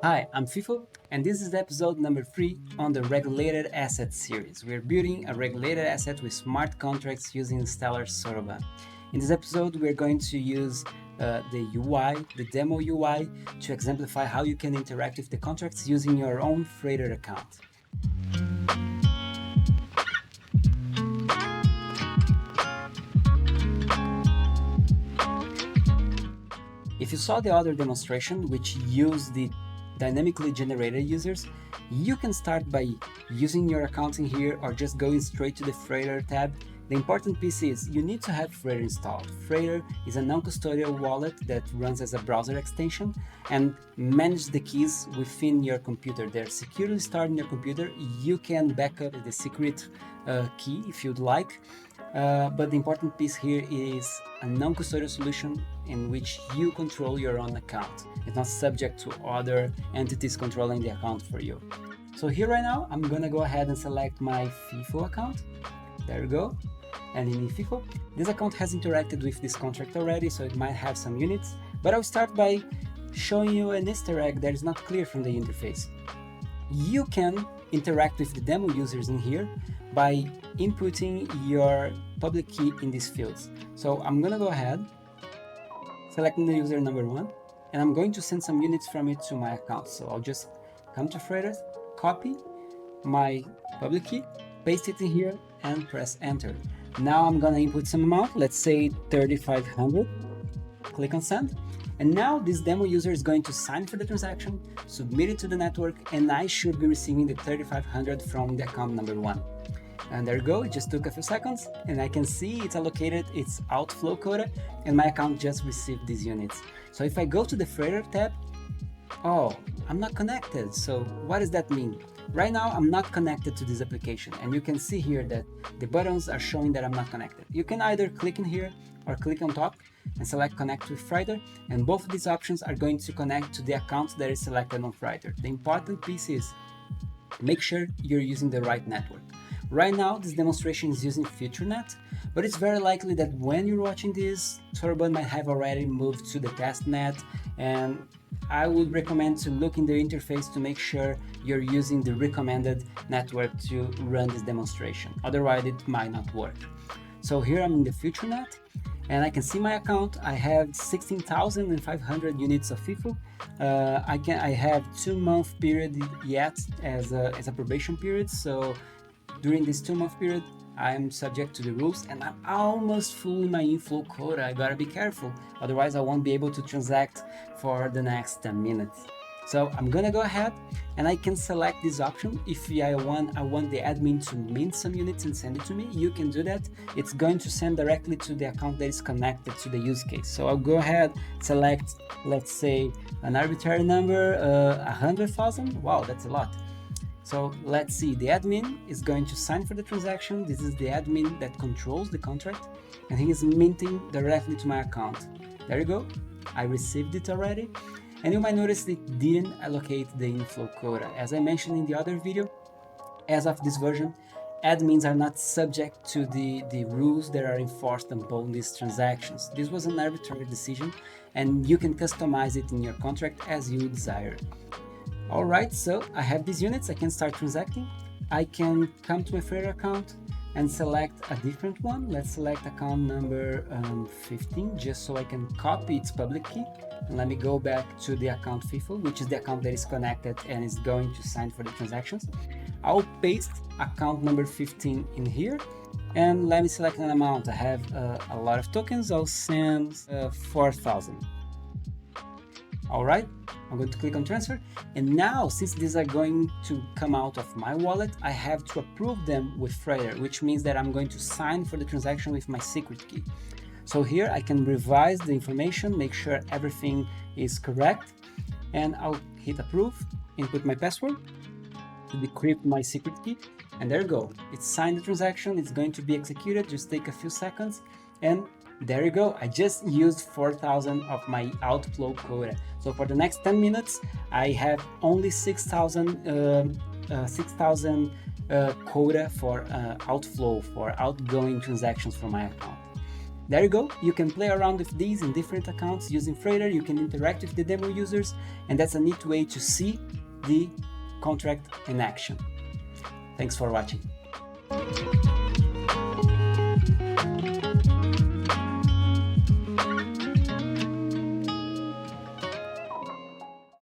Hi, I'm FIFO, and this is episode number 3 on the Regulated Assets series. We're building a regulated asset with smart contracts using Stellar Soroban. In this episode, we're going to use the UI, the demo UI, to exemplify how you can interact with the contracts using your own Freighter account. If you saw the other demonstration, which used the dynamically generated users, you can start by using your account in here or just going straight to the Freighter tab. The important piece is you need to have Freighter installed. Freighter is a non-custodial wallet that runs as a browser extension and manages the keys within your computer. They're securely stored in your computer. You can back up the secret key if you'd like. But the important piece here is a non-custodial solution in which you control your own account. It's not subject to other entities controlling the account for you. So here right now, I'm gonna go ahead and select my FIFO account. There you go. And in FIFO, this account has interacted with this contract already, so it might have some units. But I'll start by showing you an Easter egg that is not clear from the interface. You can interact with the demo users in here by inputting your public key in these fields. So I'm gonna go ahead, selecting the user number 1, and I'm going to send some units from it to my account. So I'll just come to Freighter, copy my public key, paste it in here, and press enter. Now I'm gonna input some amount, let's say 3,500, click on send. And now this demo user is going to sign for the transaction, submit it to the network, and I should be receiving the 3,500 from the account number 1. And there you go, it just took a few seconds, and I can see it's allocated its outflow quota, and my account just received these units. So if I go to the Freighter tab, oh, I'm not connected. So what does that mean? Right now, I'm not connected to this application, and you can see here that the buttons are showing that I'm not connected. You can either click in here or click on top and select Connect with Freighter, and both of these options are going to connect to the account that is selected on Freighter. The important piece is make sure you're using the right network. Right now, this demonstration is using FutureNet, but it's very likely that when you're watching this, Soroban might have already moved to the testnet, and I would recommend to look in the interface to make sure you're using the recommended network to run this demonstration. Otherwise, it might not work. So here I'm in the FutureNet, and I can see my account. I have 16,500 units of FIFO. I have 2-month period yet as a probation period. So during this 2-month period, I'm subject to the rules, and I'm almost full in my inflow quota. I gotta be careful, otherwise I won't be able to transact for the next 10 minutes. So I'm gonna go ahead and I can select this option. If I want the admin to mint some units and send it to me, you can do that. It's going to send directly to the account that is connected to the use case. So I'll go ahead, select, let's say, an arbitrary number, 100,000. Wow, that's a lot. So let's see, the admin is going to sign for the transaction. This is the admin that controls the contract, and he is minting directly to my account. There you go, I received it already. And you might notice it didn't allocate the inflow quota. As I mentioned in the other video, as of this version, admins are not subject to the rules that are enforced upon these transactions. This was an arbitrary decision, and you can customize it in your contract as you desire. Alright, so I have these units, I can start transacting. I can come to my Freighter account and select a different one. Let's select account number 15, just so I can copy its public key. And let me go back to the account FIFO, which is the account that is connected and is going to sign for the transactions. I'll paste account number 15 in here, and let me select an amount. I have a lot of tokens, I'll send 4,000. Alright, I'm going to click on transfer, and now since these are going to come out of my wallet, I have to approve them with Freighter, which means that I'm going to sign for the transaction with my secret key. So here I can revise the information, make sure everything is correct, and I'll hit approve, input my password to decrypt my secret key, and there you go. It's signed the transaction, it's going to be executed, just take a few seconds, and there you go, I just used 4,000 of my outflow quota. So for the next 10 minutes, I have only 6,000 quota for outflow, for outgoing transactions from my account. There you go, you can play around with these in different accounts using Freighter, you can interact with the demo users, and that's a neat way to see the contract in action. Thanks for watching.